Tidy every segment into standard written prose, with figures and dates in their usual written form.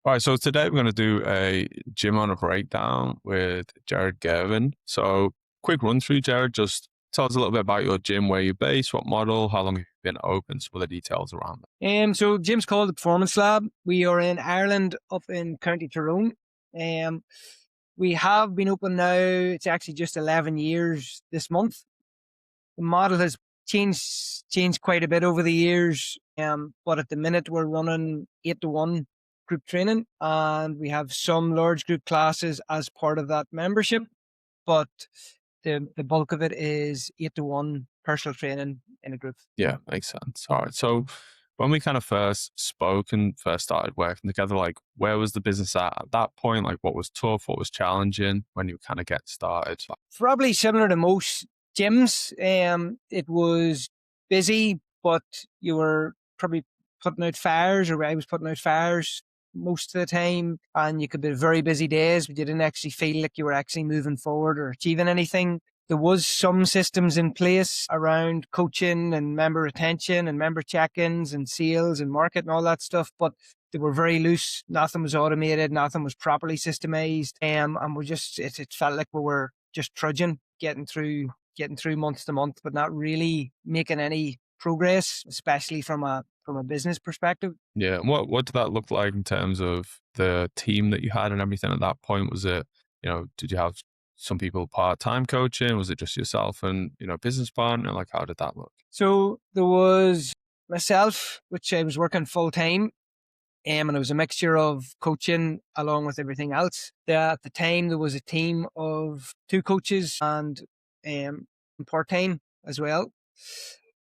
All right, so today we're going to do a gym owner breakdown with Gerard Gervin. So quick run through, Gerard. Just tell us a little bit about your gym, where you're based, what model, how long have you been open, some of the details around that. So gym's called the Performance Lab. We are in Ireland, up in County Tyrone. We have been open now, it's actually just 11 years this month. The model has changed quite a bit over the years, but at the minute we're running 8-to-1 group training, and we have some large group classes as part of that membership, but the bulk of it is 8-to-1 personal training in a group. Yeah, makes sense. All right, so when we kind of first spoke and first started working together, like where was the business at that point? Like what was tough, what was challenging when you kind of get started? Probably similar to most gyms. It was busy, but you were probably putting out fires, or I was putting out fires most of the time, and you could be very busy days, but you didn't actually feel like you were actually moving forward or achieving anything. There was some systems in place around coaching and member retention and member check-ins and sales and market and all that stuff, but they were very loose. Nothing was automated. Nothing was properly systemized. And we just, it felt like we were just trudging, getting through month to month, but not really making any progress, especially from a business perspective. Yeah. And what did that look like in terms of the team that you had and everything at that point? Was it, did you have some people part-time coaching? Was it just yourself and, business partner? Like, how did that look? So there was myself, which I was working full-time, and it was a mixture of coaching along with everything else. At the time, there was a team of 2 coaches and part-time as well.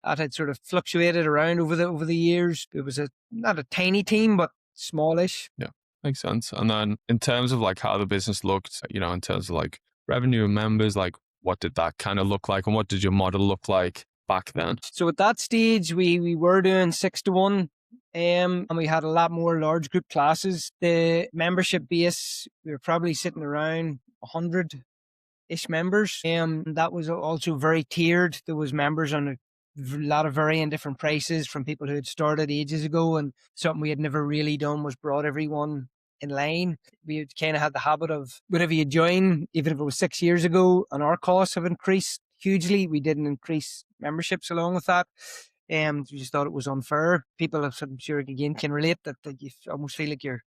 That had sort of fluctuated around over the years. It was not a tiny team, but smallish. Yeah, makes sense. And then in terms of like how the business looked, in terms of like revenue and members, like what did that kind of look like, and what did your model look like back then? So at that stage, we were doing 6-to-1. And we had a lot more large group classes. The membership base, we were probably sitting around 100-ish members. That was also very tiered. There was members on a lot of varying different prices from people who had started ages ago, and something we had never really done was brought everyone in line. We kind of had the habit of whenever you join, even if it was 6 years ago, and our costs have increased hugely, we didn't increase memberships along with that. We just thought it was unfair. People, I'm sure again, can relate that you almost feel like you're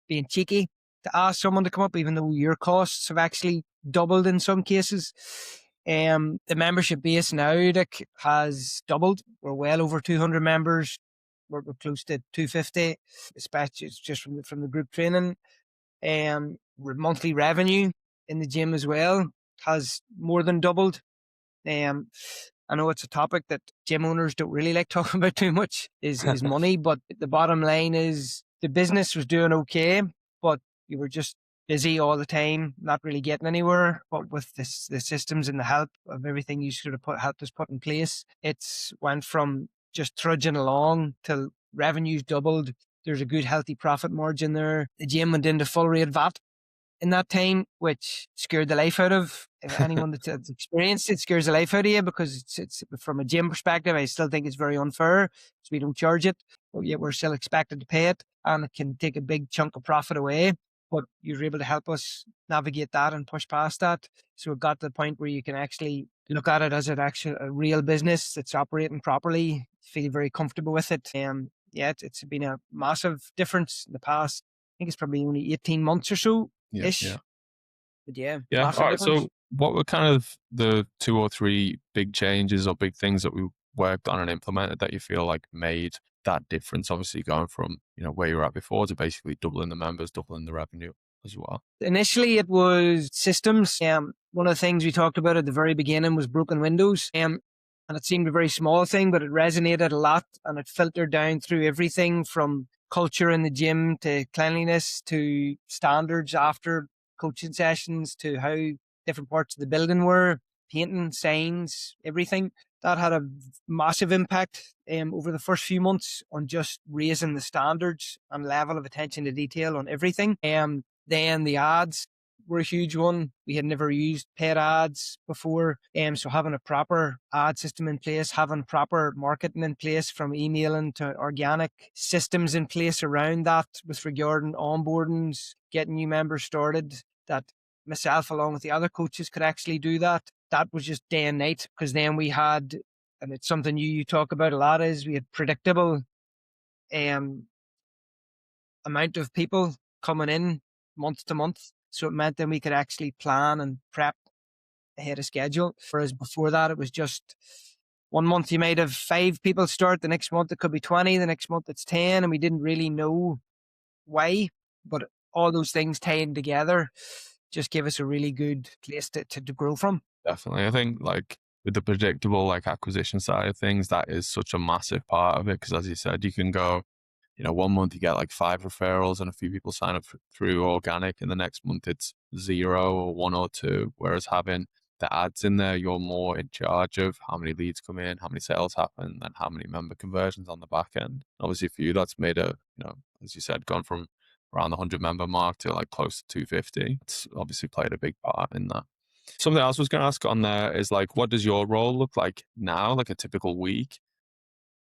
being cheeky to ask someone to come up, even though your costs have actually doubled in some cases. The membership base now, Dick, has doubled. We're well over 200 members. We're close to 250, especially just from the group training. Monthly revenue in the gym as well has more than doubled. I know it's a topic that gym owners don't really like talking about too much, is money, but the bottom line is the business was doing okay, but you were just busy all the time, not really getting anywhere. But with the systems and the help of everything you sort of helped us put in place, it's went from just trudging along till revenues doubled. There's a good healthy profit margin there. The gym went into full rate VAT in that time, which scared the life out of anyone that's experienced it. Scares the life out of you, because it's from a gym perspective, I still think it's very unfair, so we don't charge it, but yet we're still expected to pay it, and it can take a big chunk of profit away. But you're able to help us navigate that and push past that. So it got to the point where you can actually look at it as a real business that's operating properly, feel very comfortable with it. It's been a massive difference in the past. I think it's probably only 18 months or so. Ish. Yeah. But yeah. All right. Difference. So what were kind of the 2 or 3 big changes or big things that we worked on and implemented that you feel like made that difference? Obviously going from, where you were at before to basically doubling the members, doubling the revenue as well. Initially it was systems. One of the things we talked about at the very beginning was broken windows. And it seemed a very small thing, but it resonated a lot, and it filtered down through everything from culture in the gym to cleanliness to standards after coaching sessions to how different parts of the building were, painting, signs, everything. That had a massive impact over the first few months on just raising the standards and level of attention to detail on everything. Then the ads, were a huge one. We had never used paid ads before. So having a proper ad system in place, having proper marketing in place from emailing to organic systems in place around that with regarding onboardings, getting new members started, that myself along with the other coaches could actually do that. That was just day and night, because then we had, and it's something you talk about a lot, is we had predictable amount of people coming in month to month. So it meant then we could actually plan and prep ahead of schedule. Whereas before that, it was just one month you might have 5 people start, the next month it could be 20, the next month it's 10, and we didn't really know why. But all those things tied together just gave us a really good place to grow from. Definitely. I think like with the predictable like acquisition side of things, that is such a massive part of it. Because as you said, you can go, one month you get like 5 referrals and a few people sign up through organic, and the next month it's 0 or 1 or 2. Whereas having the ads in there, you're more in charge of how many leads come in, how many sales happen, and how many member conversions on the back end. Obviously for you, that's made as you said, gone from around the 100 member mark to like close to 250. It's obviously played a big part in that. Something else I was going to ask on there is like, what does your role look like now, like a typical week,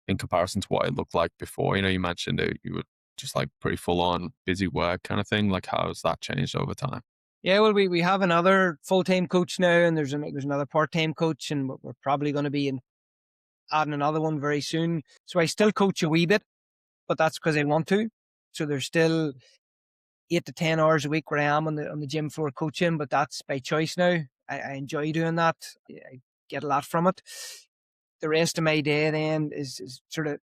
in comparison to what it looked like before? You mentioned it, you were just like pretty full on busy work kind of thing. Like, how has that changed over time? Yeah, well, we have another full-time coach now, and there's another part-time coach, and we're probably going to be adding another one very soon. So I still coach a wee bit, but that's because I want to. So there's still 8 to 10 hours a week where I am on the gym floor coaching, but that's by choice now. I enjoy doing that. I get a lot from it. The rest of my day then is sort of,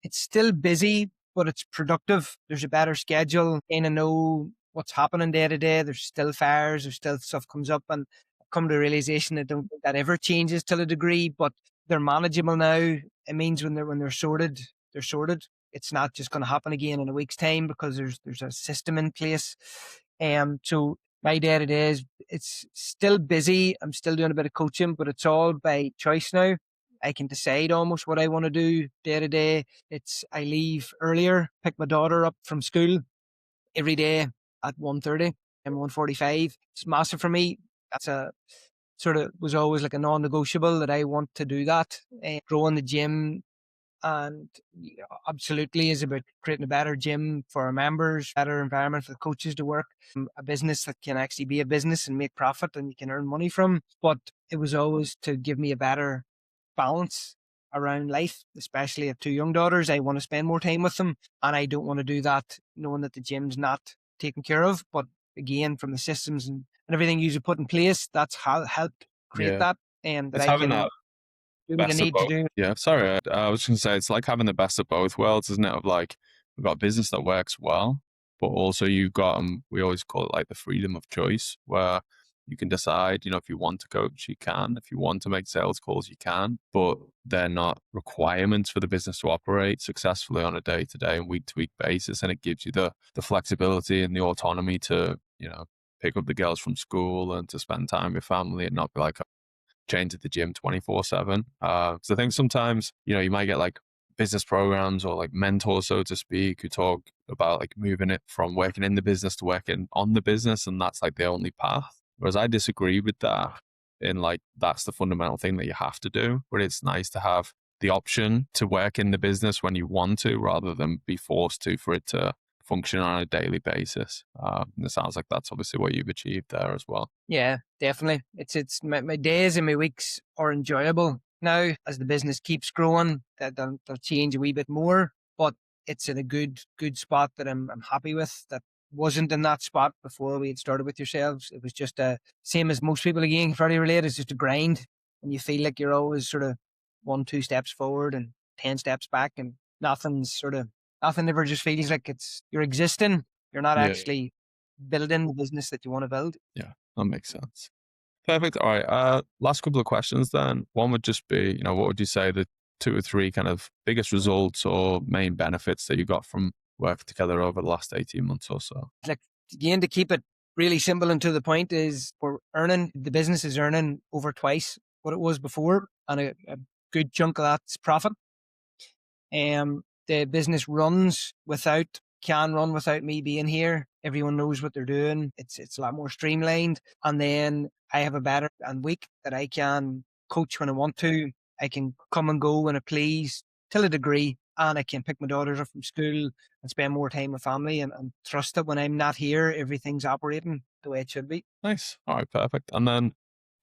it's still busy, but it's productive. There's a better schedule. Kind of know what's happening day to day. There's still fires, there's still stuff comes up, and I've come to the realization I don't think that ever changes to a degree, but they're manageable now. It means when they're sorted, they're sorted. It's not just going to happen again in a week's time, because there's a system in place. So my day to day is, it's still busy. I'm still doing a bit of coaching, but it's all by choice now. I can decide almost what I want to do day to day. I leave earlier, pick my daughter up from school every day at 1:30 and 1:45. It's massive for me. That's a sort of was always like a non-negotiable, that I want to do that. Growing the gym, and absolutely is about creating a better gym for our members, better environment for the coaches to work, a business that can actually be a business and make profit and you can earn money from. But it was always to give me a better balance around life, especially if 2 young daughters. I want to spend more time with them, and I don't want to do that knowing that the gym's not taken care of. But again, from the systems and everything you put in place, that's how helped create Yeah. that, and that It's I having can that do what I best of need to both. do. Yeah, sorry. I was going to say, it's like having the best of both worlds, isn't it? Of like, we've got a business that works well, but also you've got, we always call it like the freedom of choice, where you can decide, if you want to coach, you can. If you want to make sales calls, you can, but they're not requirements for the business to operate successfully on a day-to-day and week-to-week basis. And it gives you the flexibility and the autonomy to, pick up the girls from school and to spend time with family and not be like, chained to the gym 24/7. Because I think sometimes, you might get like business programs or like mentors, so to speak, who talk about like moving it from working in the business to working on the business, and that's like the only path. Whereas I disagree with that. In like, that's the fundamental thing that you have to do. But it's nice to have the option to work in the business when you want to, rather than be forced to for it to function on a daily basis. And it sounds like that's obviously what you've achieved there as well. Yeah, definitely. It's my days and my weeks are enjoyable now. As the business keeps growing, they'll change a wee bit more, but it's in a good spot that I'm happy with. That wasn't in that spot before we had started with yourselves. It was just a same as most people, again, probably relate. It's just a grind, and you feel like you're always sort of 1-2 steps forward and 10 steps back, and nothing ever just feels like you're existing. You're not Yeah. actually building the business that you want to build. Yeah, that makes sense. Perfect. All right. Last couple of questions then. One would just be, what would you say the 2 or 3 kind of biggest results or main benefits that you got from working together over the last 18 months or so? Like, again, to keep it really simple and to the point, is the business is earning over twice what it was before, and a good chunk of that's profit. The business can run without me being here. Everyone knows what they're doing. It's a lot more streamlined. And then I have a better and week that I can coach when I want to. I can come and go when I please till a degree, and I can pick my daughters up from school and spend more time with family and trust that when I'm not here, everything's operating the way it should be. Nice. All right, perfect. And then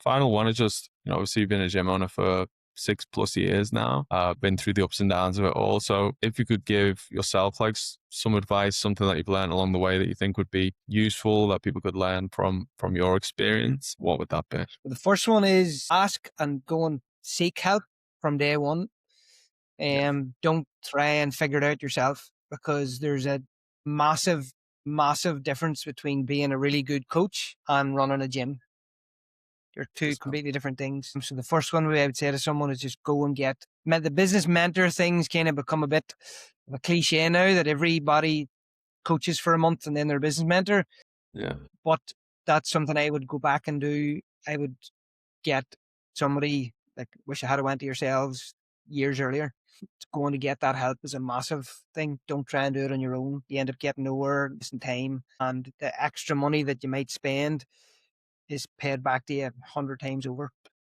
final one is just, obviously you've been a gym owner for 6+ years now, been through the ups and downs of it all. So if you could give yourself like some advice, something that you've learned along the way that you think would be useful, that people could learn from your experience, what would that be? The first one is ask and go and seek help from day one. Don't try and figure it out yourself, because there's a massive, massive difference between being a really good coach and running a gym. They're two completely different things. So the first one I would say to someone is just go and get the business mentor. Things kind of become a bit of a cliche now that everybody coaches for a month and then they're a business mentor. Yeah. But that's something I would go back and do. I would get somebody, like, wish I had went to yourselves years earlier. Going to get that help is a massive thing. Don't try and do it on your own. You end up getting nowhere, missing time, and the extra money that you might spend is paid back to you 100 times over.